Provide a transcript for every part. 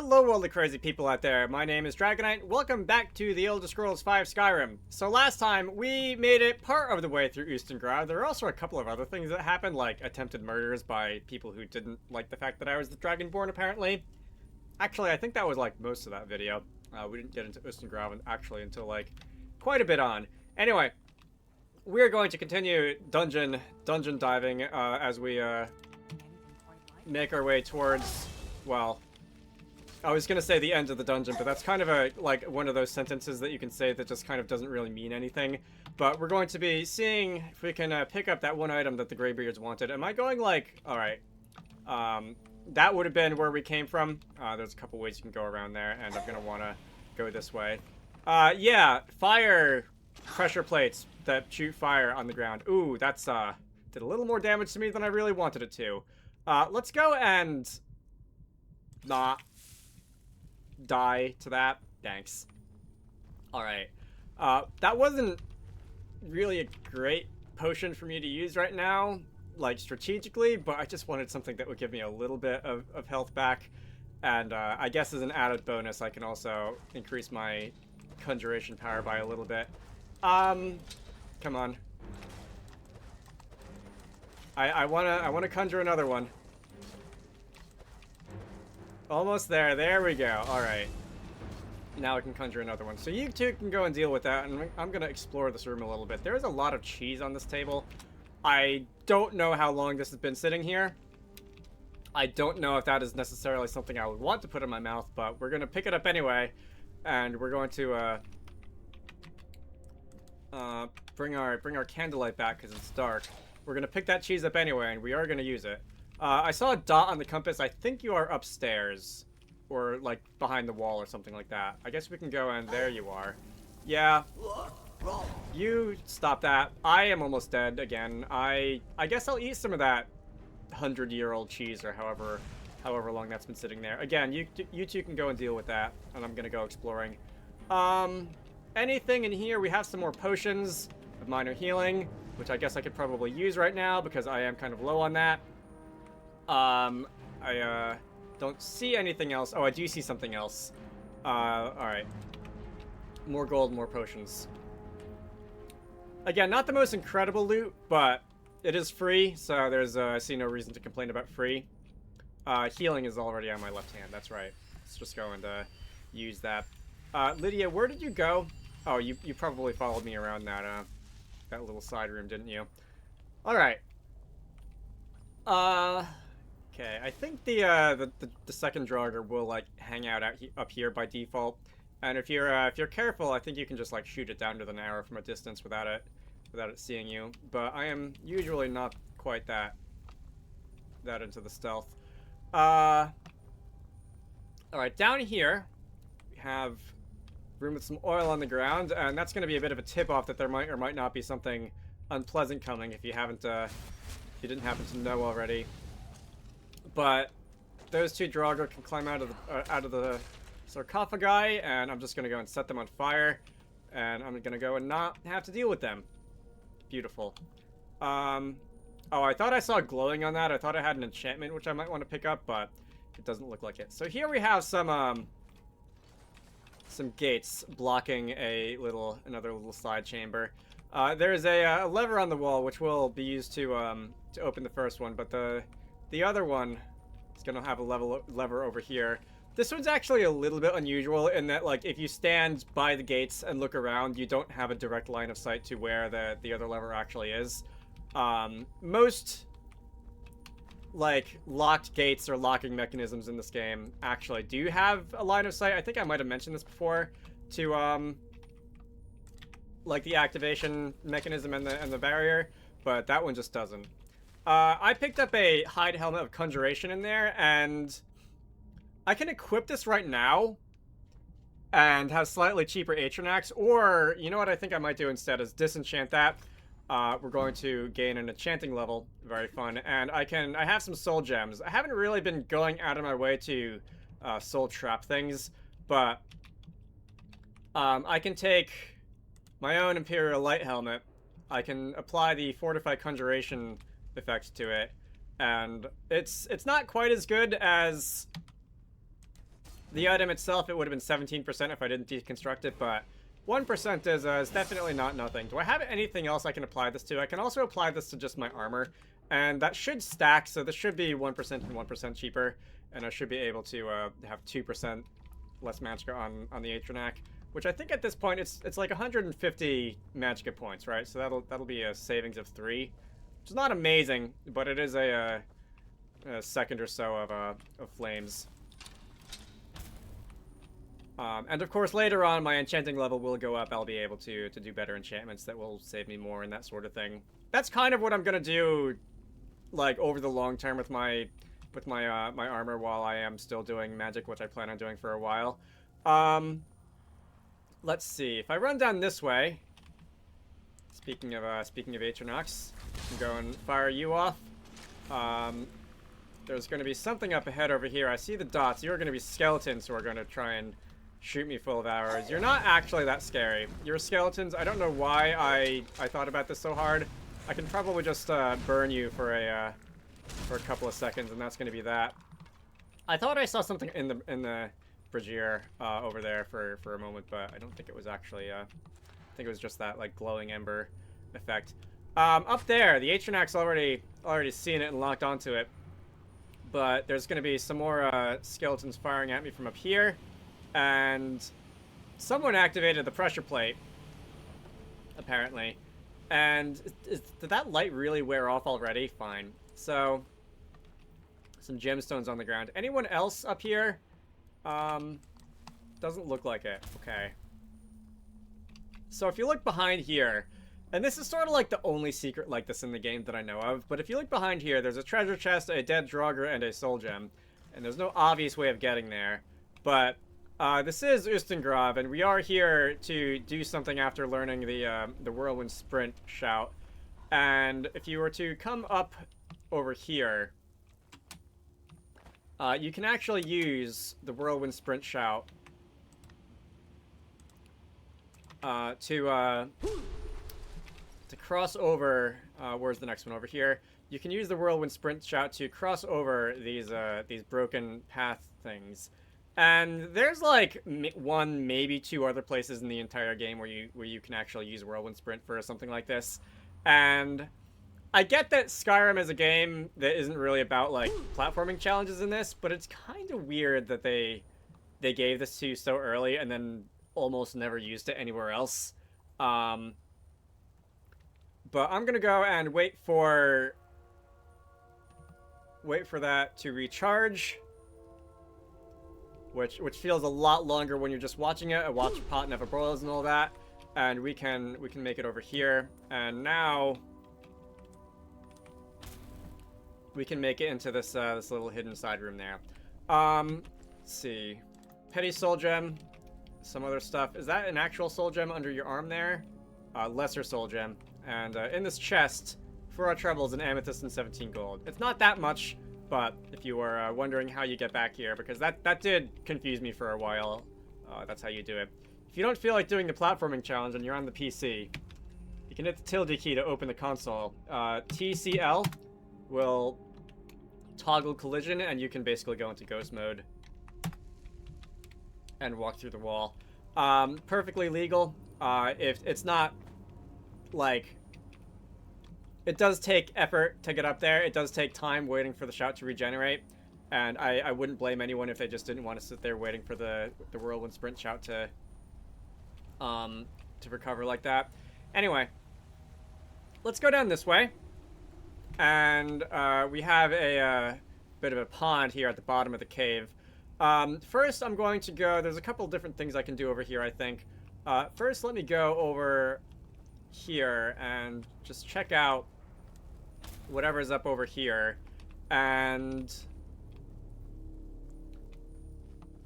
Hello all the crazy people out there, my name is Dragonite, welcome back to the Elder Scrolls V Skyrim. So last time, we made it part of the way through Ustengrad. There were also a couple of other things that happened, like attempted murders by people who didn't like the fact that I was the Dragonborn, apparently. Actually, I think that was like most of that video. We didn't get into Ustengrad actually until like quite a bit on. Anyway, we're going to continue dungeon diving as we make our way towards, well, I was gonna say the end of the dungeon, but that's kind of like one of those sentences that you can say that just kind of doesn't really mean anything. But we're going to be seeing if we can pick up that one item that the Greybeards wanted. Am I going like, alright, that would have been where we came from. There's a couple ways you can go around there, and I'm gonna wanna go this way. Yeah, fire pressure plates that shoot fire on the ground. Ooh, that's, did a little more damage to me than I really wanted it to. Let's go and not die to that. Thanks. Alright. That wasn't really a great potion for me to use right now, like strategically, but I just wanted something that would give me a little bit of health back. And I guess as an added bonus, I can also increase my conjuration power by a little bit. Come on. I wanna conjure another one. Almost there. There we go. Alright. Now I can conjure another one. So you two can go and deal with that, and I'm going to explore this room a little bit. There's a lot of cheese on this table. I don't know how long this has been sitting here. I don't know if that is necessarily something I would want to put in my mouth, but we're going to pick it up anyway. And we're going to bring our candlelight back because it's dark. We're going to pick that cheese up anyway, and we are going to use it. I saw a dot on the compass. I think you are upstairs. Or, like, behind the wall or something like that. I guess we can go and there you are. Yeah. You stop that. I am almost dead again. I guess I'll eat some of that 100-year-old cheese or however long that's been sitting there. Again, you two can go and deal with that. And I'm gonna go exploring. Anything in here? We have some more potions of minor healing, which I guess I could probably use right now because I am kind of low on that. I don't see anything else. Oh, I do see something else. Alright. More gold, more potions. Again, not the most incredible loot, but it is free, so there's, I see no reason to complain about free. Healing is already on my left hand, that's right. Let's just go and, use that. Lydia, where did you go? Oh, you probably followed me around that, that little side room, didn't you? Alright. Okay, I think the second Draugr will like hang out up here by default, and if you're careful, I think you can just like shoot it down with an arrow from a distance without it seeing you. But I am usually not quite that into the stealth. All right, down here we have room with some oil on the ground, and that's going to be a bit of a tip off that there might or might not be something unpleasant coming if you didn't happen to know already. But those two Draugr can climb out of the sarcophagi, and I'm just gonna go and set them on fire, and I'm gonna go and not have to deal with them. Beautiful. Oh, I thought I saw glowing on that. I thought I had an enchantment which I might want to pick up, but it doesn't look like it. So here we have some gates blocking another little side chamber. There's a lever on the wall which will be used to open the first one, but the other one is going to have a lever over here. This one's actually a little bit unusual in that, like, if you stand by the gates and look around, you don't have a direct line of sight to where the other lever actually is. Most, like, locked gates or locking mechanisms in this game actually do have a line of sight. I think I might have mentioned this before to, like, the activation mechanism and the barrier, but that one just doesn't. I picked up a hide helmet of conjuration in there, and I can equip this right now and have slightly cheaper Atronax, or you know what I think I might do instead is disenchant that. We're going to gain an enchanting level, very fun, and I have some soul gems. I haven't really been going out of my way to soul trap things, but I can take my own Imperial Light helmet. I can apply the Fortified Conjuration effect to it, and it's not quite as good as The item itself, it would have been 17% if I didn't deconstruct it, but 1% is definitely not nothing. Do I have anything else I can apply this to? I can also apply this to just my armor, and that should stack, so this should be 1% and 1% cheaper, and I should be able to have 2% less magicka on the Atronac, which I think at this point it's like 150 magicka points, right? So that'll be a savings of 3, which is not amazing, but it is a second or so of flames. And of course, later on, my enchanting level will go up. I'll be able to do better enchantments that will save me more and that sort of thing. That's kind of what I'm gonna do, like over the long term with my my armor while I am still doing magic, which I plan on doing for a while. Let's see. If I run down this way, speaking of Atronachs, I can go and fire you off. There's going to be something up ahead over here. I see the dots. You're going to be skeletons who are going to try and shoot me full of arrows. You're not actually that scary. You're skeletons. I don't know why I thought about this so hard. I can probably just burn you for a couple of seconds, and that's going to be that. I thought I saw something in the brazier over there for a moment, but I don't think it was actually. I think it was just that like glowing ember effect. Up there, the Atronach's already seen it and locked onto it. But there's going to be some more skeletons firing at me from up here. And someone activated the pressure plate, apparently. And did that light really wear off already? Fine. So, some gemstones on the ground. Anyone else up here? Doesn't look like it. Okay. So if you look behind here, and this is sort of like the only secret like this in the game that I know of, but if you look behind here, there's a treasure chest, a dead Draugr, and a soul gem. And there's no obvious way of getting there. But this is Ustengrav, and we are here to do something after learning the Whirlwind Sprint shout. And if you were to come up over here, you can actually use the Whirlwind Sprint shout to cross over. Where's the next one? Over here. You can use the Whirlwind Sprint shout to cross over these broken path things. And there's like one, maybe two other places in the entire game where you can actually use Whirlwind Sprint for something like this. And I get that Skyrim is a game that isn't really about like platforming challenges in this, but it's kind of weird that they gave this to you so early and then almost never used it anywhere else. But I'm gonna go and wait for that to recharge, which feels a lot longer when you're just watching it. I watch pot never boils and all that, and we can make it over here, and now we can make it into this this little hidden side room there. Let's see, petty soul gem, some other stuff. Is that an actual soul gem under your arm there? Lesser soul gem. And in this chest, for our troubles, an amethyst and 17 gold. It's not that much, but if you were wondering how you get back here, because that did confuse me for a while, that's how you do it. If you don't feel like doing the platforming challenge and you're on the PC, you can hit the tilde key to open the console. TCL will toggle collision, and you can basically go into ghost mode and walk through the wall. Perfectly legal. If it's not like, it does take effort to get up there. It does take time waiting for the shout to regenerate, and I wouldn't blame anyone if they just didn't want to sit there waiting for the Whirlwind Sprint shout to recover like that. Anyway, let's go down this way, and we have a bit of a pond here at the bottom of the cave. First, I'm going to go. There's a couple different things I can do over here, I think. First, let me go over here and just check out whatever's up over here. And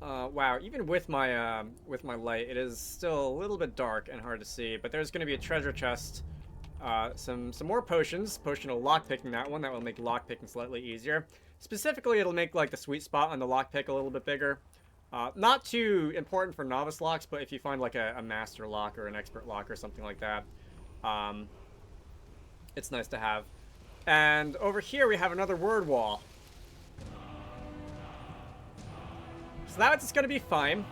wow, even with my light, it is still a little bit dark and hard to see. But there's going to be a treasure chest, some more potions, potional lockpicking. That will make lockpicking slightly easier. Specifically, it'll make like the sweet spot on the lockpick a little bit bigger. Not too important for novice locks, but if you find like a master lock or an expert lock or something like that, it's nice to have. And over here we have another word wall. So that's going to be fine.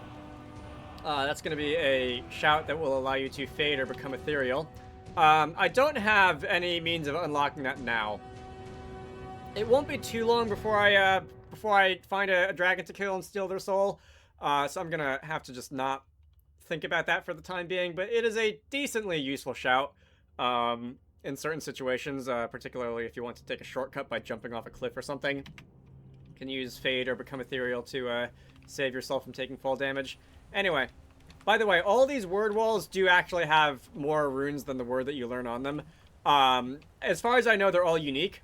That's going to be a shout that will allow you to fade or become ethereal. I don't have any means of unlocking that now. It won't be too long before I find a dragon to kill and steal their soul. So I'm gonna have to just not think about that for the time being. But it is a decently useful shout in certain situations, particularly if you want to take a shortcut by jumping off a cliff or something. You can use fade or become ethereal to save yourself from taking fall damage. Anyway, by the way, all these word walls do actually have more runes than the word that you learn on them. As far as I know, they're all unique.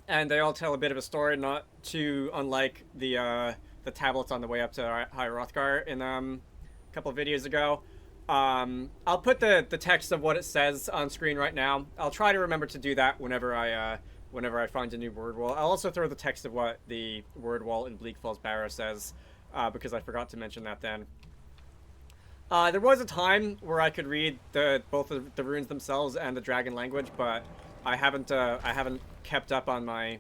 And they all tell a bit of a story, not too unlike the tablets on the way up to High Hrothgar in a couple of videos ago. I'll put the text of what it says on screen right now. I'll try to remember to do that whenever I find a new word wall. I'll also throw the text of what the word wall in Bleak Falls Barrow says, because I forgot to mention that then. There was a time where I could read both the runes themselves and the dragon language, but I haven't kept up on my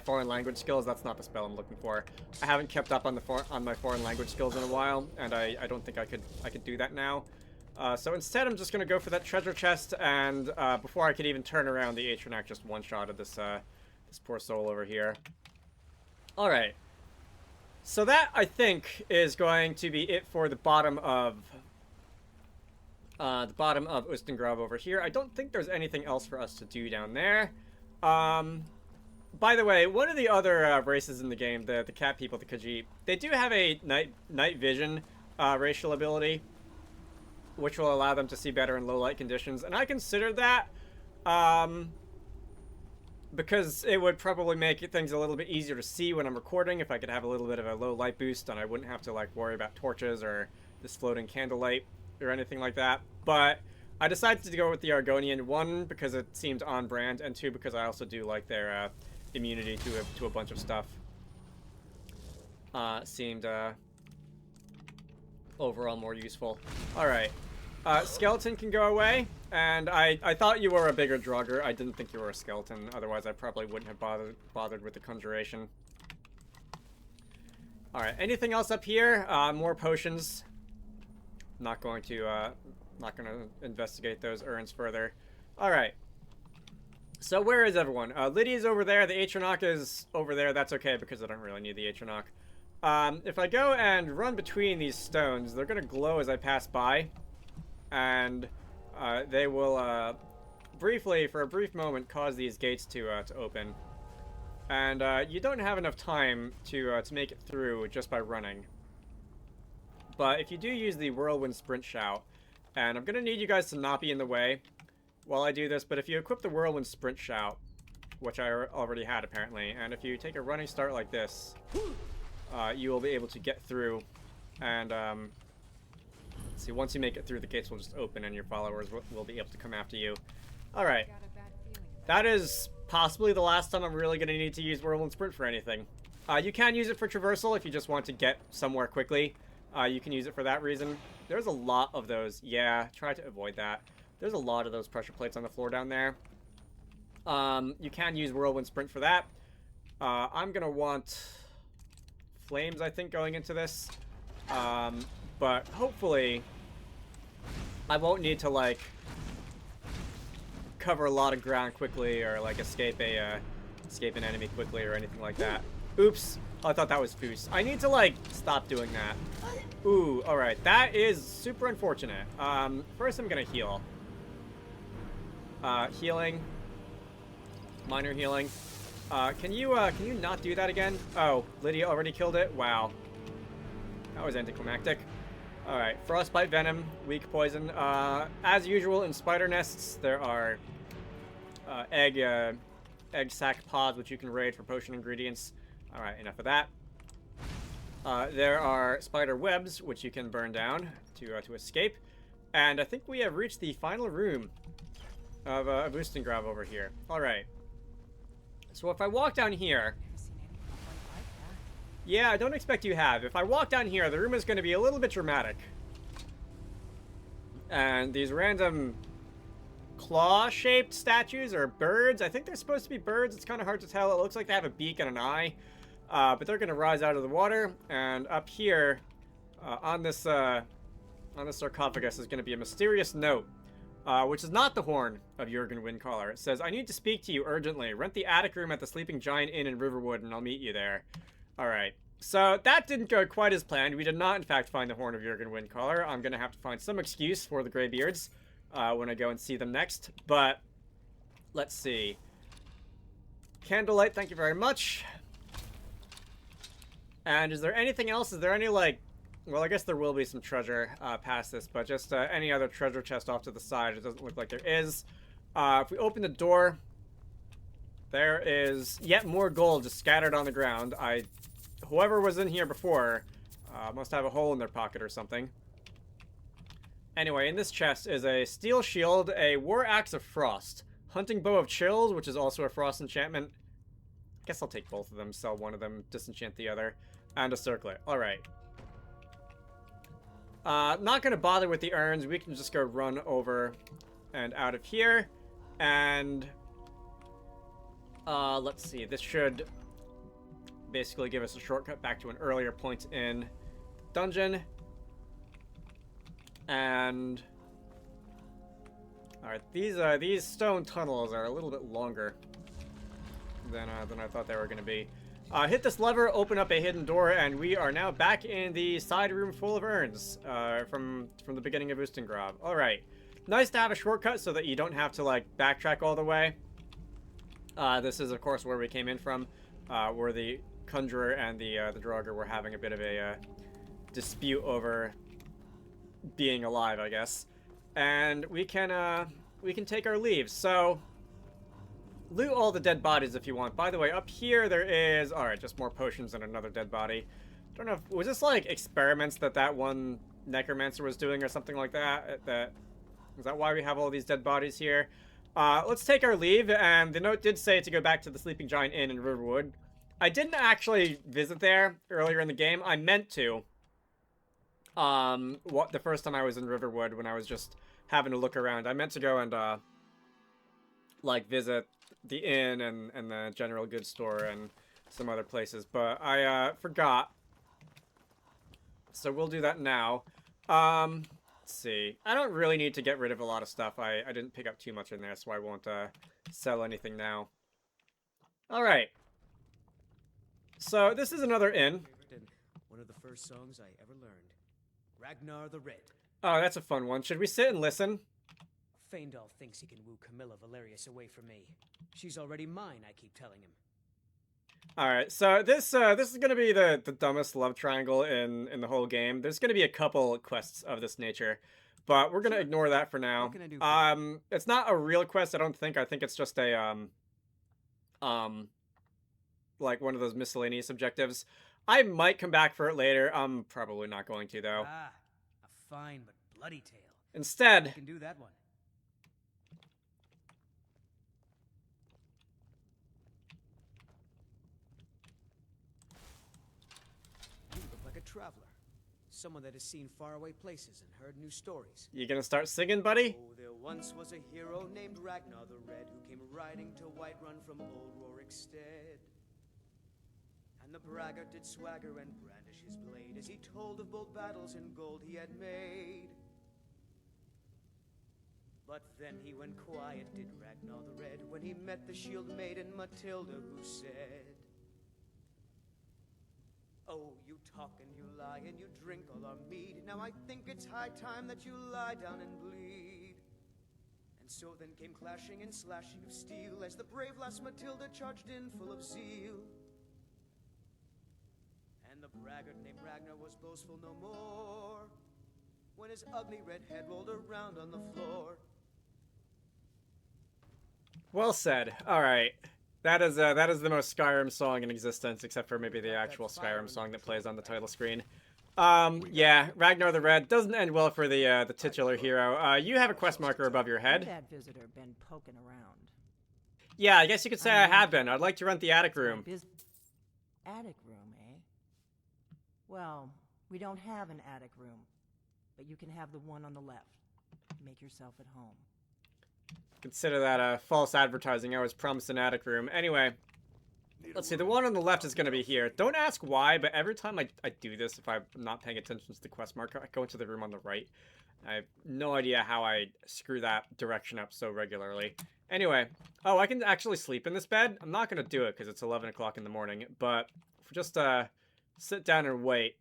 foreign language skills. That's not the spell I'm looking for. I haven't kept up on my foreign language skills in a while, and I don't think I could do that now. So instead, I'm just gonna go for that treasure chest, and before I could even turn around, the Atronach just one-shotted this poor soul over here. All right. So that, I think, is going to be it for the bottom of Ustengrav over here. I don't think there's anything else for us to do down there. By the way, one of the other races in the game, the cat people, the Khajiit, they do have a night vision racial ability, which will allow them to see better in low light conditions, and I consider that because it would probably make things a little bit easier to see when I'm recording if I could have a little bit of a low light boost, and I wouldn't have to like worry about torches or this floating candlelight or anything like that. But I decided to go with the Argonian, one because it seemed on brand, and two because I also do like their immunity to a bunch of stuff. Seemed overall more useful. All right, skeleton can go away, and I thought you were a bigger Draugr. I didn't think you were a skeleton. Otherwise, I probably wouldn't have bothered with the conjuration. All right, anything else up here? More potions. Not going to investigate those urns further. All right. So where is everyone? Lydia's over there. The Atronach is over there. That's okay because I don't really need the Atronach. If I go and run between these stones, they're going to glow as I pass by. And they will briefly, for a brief moment, cause these gates to open. And you don't have enough time to make it through just by running. But if you do use the Whirlwind Sprint Shout, and I'm going to need you guys to not be in the way while I do this, but if you equip the Whirlwind Sprint Shout, which I already had apparently, and if you take a running start like this, you will be able to get through, and see, once you make it through, the gates will just open and your followers will be able to come after you. Alright, that is possibly the last time I'm really going to need to use Whirlwind Sprint for anything. You can use it for traversal if you just want to get somewhere quickly. You can use it for that reason. There's a lot of those. Yeah, try to avoid that. There's a lot of those pressure plates on the floor down there. You can use Whirlwind Sprint for that. I'm going to want flames, I think, going into this. But hopefully I won't need to, like, cover a lot of ground quickly or, like, escape an enemy quickly or anything like that. Oops. Oh, I thought that was Foos. I need to, like, stop doing that. Ooh, alright. That is super unfortunate. First I'm gonna heal. Healing. Minor healing. Can you not do that again? Oh, Lydia already killed it? Wow. That was anticlimactic. Alright, Frostbite Venom, weak poison. As usual in spider nests, there are egg sac pods which you can raid for potion ingredients. Alright, enough of that. There are spider webs, which you can burn down to escape. And I think we have reached the final room of Ustengrav over here. Alright. So if I walk down here... Yeah, I don't expect you have. If I walk down here, the room is going to be a little bit dramatic. And these random claw-shaped statues are birds. I think they're supposed to be birds. It's kind of hard to tell. It looks like they have a beak and an eye. But they're going to rise out of the water, and up here on this sarcophagus is going to be a mysterious note, which is not the horn of Jurgen Windcaller. It says, "I need to speak to you urgently. Rent the attic room at the Sleeping Giant Inn in Riverwood, and I'll meet you there." All right. So that didn't go quite as planned. We did not, in fact, find the horn of Jurgen Windcaller. I'm going to have to find some excuse for the Greybeards when I go and see them next. But let's see. Candlelight, thank you very much. And is there anything else? Is there any, like... Well, I guess there will be some treasure past this, but just any other treasure chest off to the side. It doesn't look like there is. If we open the door, there is yet more gold just scattered on the ground. Whoever was in here before must have a hole in their pocket or something. Anyway, in this chest is a steel shield, a war axe of frost, hunting bow of chills, which is also a frost enchantment. I guess I'll take both of them, sell one of them, disenchant the other, and a circlet. All right. Not going to bother with the urns. We can just go run over and out of here. And let's see. This should basically give us a shortcut back to an earlier point in the dungeon. And all right, these stone tunnels are a little bit longer than I thought they were going to be. Hit this lever, open up a hidden door, and we are now back in the side room full of urns from the beginning of Ustengrav. All right, nice to have a shortcut so that you don't have to like backtrack all the way. This is of course where we came in from, where the Conjurer and the Draugr were having a bit of a dispute over being alive, I guess. And we can take our leave. So loot all the dead bodies if you want. By the way, up here there is... Alright, just more potions and another dead body. Don't know if... Was this like experiments that one necromancer was doing or something like that? Is that why we have all these dead bodies here? Let's take our leave, and the note did say to go back to the Sleeping Giant Inn in Riverwood. I didn't actually visit there earlier in the game. I meant to. The first time I was in Riverwood, when I was just having to look around, I meant to go and like visit the inn and the general goods store and some other places, but I forgot. So we'll do that now. Let's see. I don't really need to get rid of a lot of stuff. I didn't pick up too much in there, so I won't sell anything now. All right. So this is another inn. One of the first songs I ever learned. Ragnar the Red. Oh, that's a fun one. Should we sit and listen? Feindal thinks he can woo Camilla Valerius away from me. She's already mine, I keep telling him. Alright, so this is gonna be the dumbest love triangle in the whole game. There's gonna be a couple quests of this nature, but we're gonna ignore that for now. What can I do for you? It's not a real quest, I don't think. I think it's just a like one of those miscellaneous objectives. I might come back for it later. I'm probably not going to, though. Ah, a fine but bloody tale. Instead, I can do that one. You look like a traveler. Someone that has seen faraway places and heard new stories. you gonna start singing, buddy? Oh, there once was a hero named Ragnar the Red who came riding to Whiterun from old Rorikstead. And the braggart did swagger and brandish his blade as he told of bold battles and gold he had made. But then he went quiet, did Ragnar the Red, when he met the shield maiden Matilda, who said, "Oh, you talk and you lie and you drink all our mead. Now I think it's high time that you lie down and bleed." And so then came clashing and slashing of steel as the brave lass Matilda charged in full of zeal. And the braggart named Ragnar was boastful no more when his ugly red head rolled around on the floor. Well said. Alright. That is the most Skyrim song in existence, except for maybe the actual Skyrim song that plays on the title screen. Yeah, Ragnar the Red doesn't end well for the titular hero. You have a quest marker above your head. That visitor been poking around. Yeah, I guess you could say I have been. I'd like to rent the attic room. Attic room, eh? Well, we don't have an attic room, but you can have the one on the left. Make yourself at home. Consider that false advertising. I was promised an attic room. Anyway, Let's see, the one on the left is going to be here. Don't ask why, but every time I do this, if I'm not paying attention to the quest marker, I go into the room on the right. I have no idea how I screw that direction up so regularly. Anyway, oh, I can actually sleep in this bed. I'm not going to do it because it's 11 o'clock in the morning, but just sit down and wait.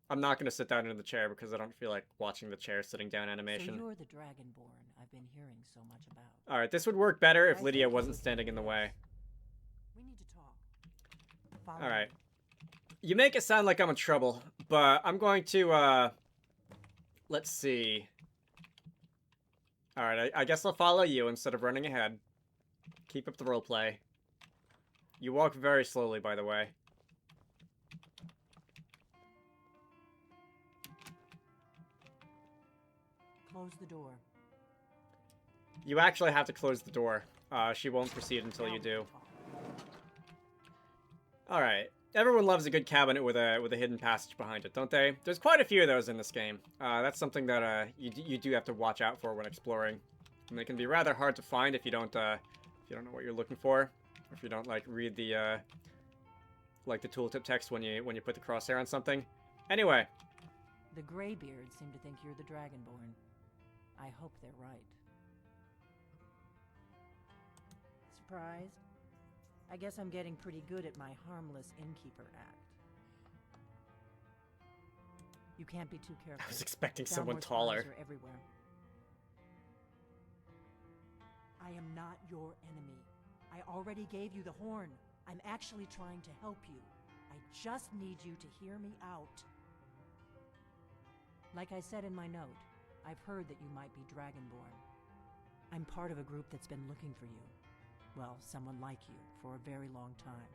I'm not going to sit down in the chair because I don't feel like watching the chair sitting down animation. So you're the Dragonborn I've been hearing so much about. Alright, this would work better if Lydia wasn't standing in the way. We need to talk. Follow Alright. me. You make it sound like I'm in trouble, but I'm going to, let's see. Alright, I guess I'll follow you instead of running ahead. Keep up the roleplay. You walk very slowly, by the way. Close the door. You actually have to close the door. She won't proceed until you do. Alright. Everyone loves a good cabinet with a hidden passage behind it, don't they? There's quite a few of those in this game. That's something that you do have to watch out for when exploring. And they can be rather hard to find if you don't know what you're looking for, or if you don't like read the the tooltip text when you put the crosshair on something. Anyway, The Greybeards seem to think you're the Dragonborn. I hope they're right. Surprised? I guess I'm getting pretty good at my harmless innkeeper act. You can't be too careful. I was expecting someone Dalmor's taller. spies are everywhere. I am not your enemy. I already gave you the horn. I'm actually trying to help you. I just need you to hear me out. Like I said in my note, I've heard that you might be Dragonborn. I'm part of a group that's been looking for you. Well, someone like you, for a very long time.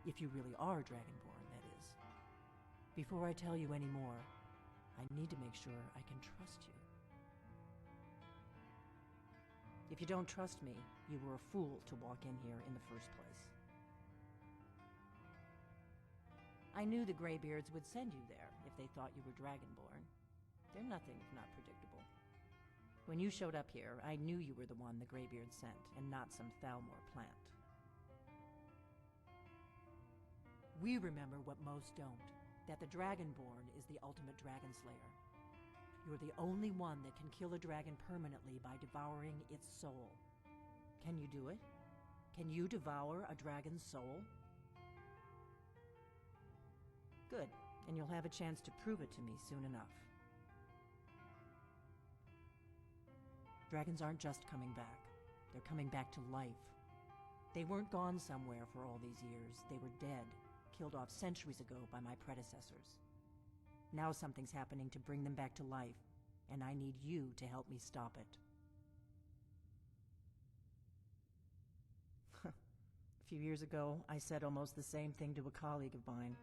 If you really are Dragonborn, that is. Before I tell you any more, I need to make sure I can trust you. If you don't trust me, you were a fool to walk in here in the first place. I knew the Greybeards would send you there if they thought you were Dragonborn. They're nothing if not predictable. When you showed up here, I knew you were the one the Greybeards sent, and not some Thalmor plant. We remember what most don't, that the Dragonborn is the ultimate dragon slayer. You're the only one that can kill a dragon permanently by devouring its soul. Can you do it? Can you devour a dragon's soul? Good, and you'll have a chance to prove it to me soon enough. Dragons aren't just coming back. They're coming back to life. They weren't gone somewhere for all these years. They were dead, killed off centuries ago by my predecessors. Now something's happening to bring them back to life, and I need you to help me stop it. A few years ago, I said almost the same thing to a colleague of mine.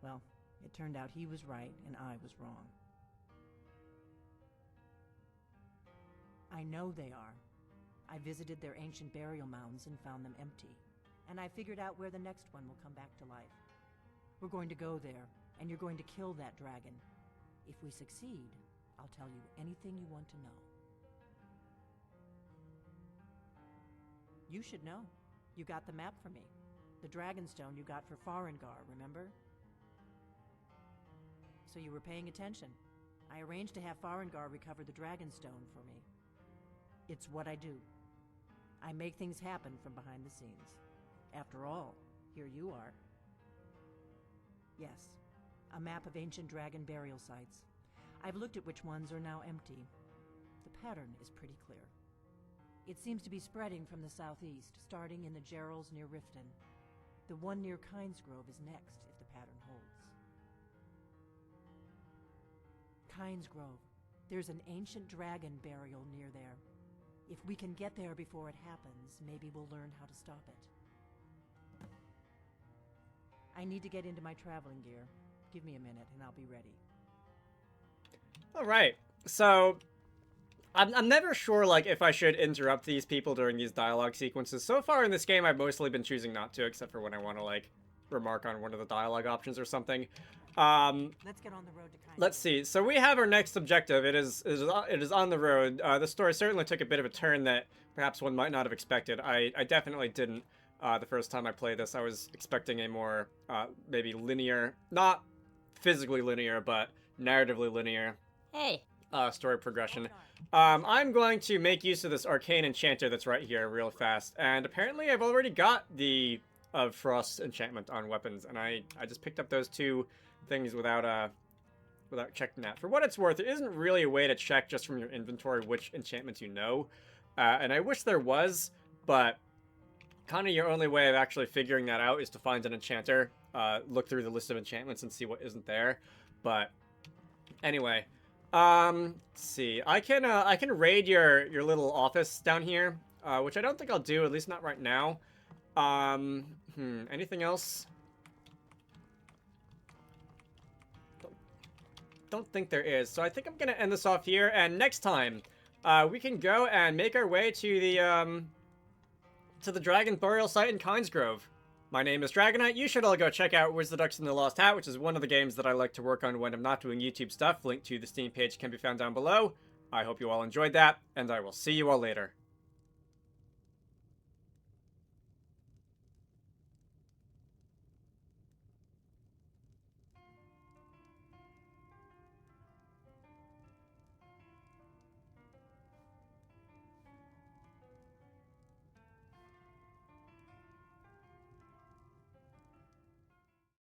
Well, it turned out he was right and I was wrong. I know they are. I visited their ancient burial mounds and found them empty, and I figured out where the next one will come back to life. We're going to go there, and you're going to kill that dragon. If we succeed, I'll tell you anything you want to know. You should know. You got the map for me. The Dragonstone you got for Farengar, remember? So you were paying attention. I arranged to have Farengar recover the Dragonstone for me. It's what I do. I make things happen from behind the scenes. After all, here you are. Yes, a map of ancient dragon burial sites. I've looked at which ones are now empty. The pattern is pretty clear. It seems to be spreading from the southeast, starting in the Gerals near Riften. The one near Kynesgrove is next, if the pattern holds. Kynesgrove. There's an ancient dragon burial near there. If we can get there before it happens, maybe we'll learn how to stop it. I need to get into my traveling gear. Give me a minute and I'll be ready. Alright, so I'm never sure like if I should interrupt these people during these dialogue sequences. So far in this game I've mostly been choosing not to, except for when I want to like remark on one of the dialogue options or something. Let's get on the road to Kynesgrove. Let's see. So we have our next objective. It is on the road. The story certainly took a bit of a turn that perhaps one might not have expected. I definitely didn't. The first time I played this, I was expecting a more, maybe linear, not physically linear, but narratively linear Hey. story progression. I'm going to make use of this arcane enchanter that's right here real fast, and apparently I've already got the frost enchantment on weapons, and I just picked up those two things without checking that. For what it's worth, there isn't really a way to check just from your inventory which enchantments you know, and I wish there was, but kind of your only way of actually figuring that out is to find an enchanter, look through the list of enchantments and see what isn't there. But anyway, let's see. I can raid your little office down here, which I don't think I'll do, at least not right now. Anything else? Don't think there is. So I think I'm gonna end this off here, and next time, we can go and make our way to the Dragon Burial Site in Kynesgrove. My name is Dragonite. You should all go check out Wizarducks and the Lost Hat, which is one of the games that I like to work on when I'm not doing YouTube stuff. Link to the Steam page can be found down below. I hope you all enjoyed that, and I will see you all later.